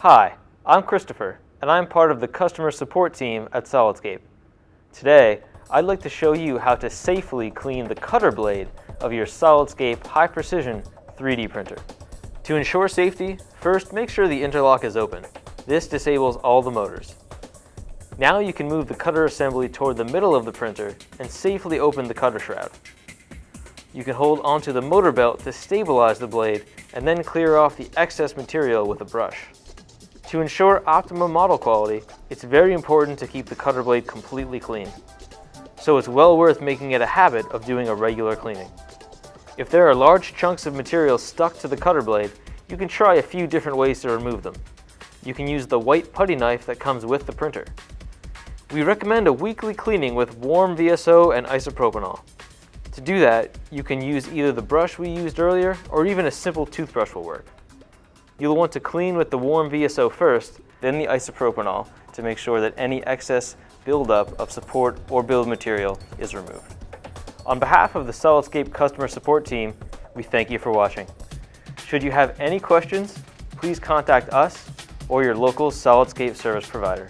Hi, I'm Christopher, and I'm part of the Customer Support Team at Solidscape. Today, I'd like to show you how to safely clean the cutter blade of your Solidscape High Precision 3D printer. To ensure safety, first make sure the interlock is open. This disables all the motors. Now you can move the cutter assembly toward the middle of the printer and safely open the cutter shroud. You can hold onto the motor belt to stabilize the blade and then clear off the excess material with a brush. To ensure optimum model quality, it's very important to keep the cutter blade completely clean. So it's well worth making it a habit of doing a regular cleaning. If there are large chunks of material stuck to the cutter blade, you can try a few different ways to remove them. You can use the white putty knife that comes with the printer. We recommend a weekly cleaning with warm VSO and isopropanol. To do that, you can use either the brush we used earlier or even a simple toothbrush will work. You'll want to clean with the warm VSO first, then the isopropanol to make sure that any excess buildup of support or build material is removed. On behalf of the Solidscape Customer Support Team, we thank you for watching. Should you have any questions, please contact us or your local Solidscape service provider.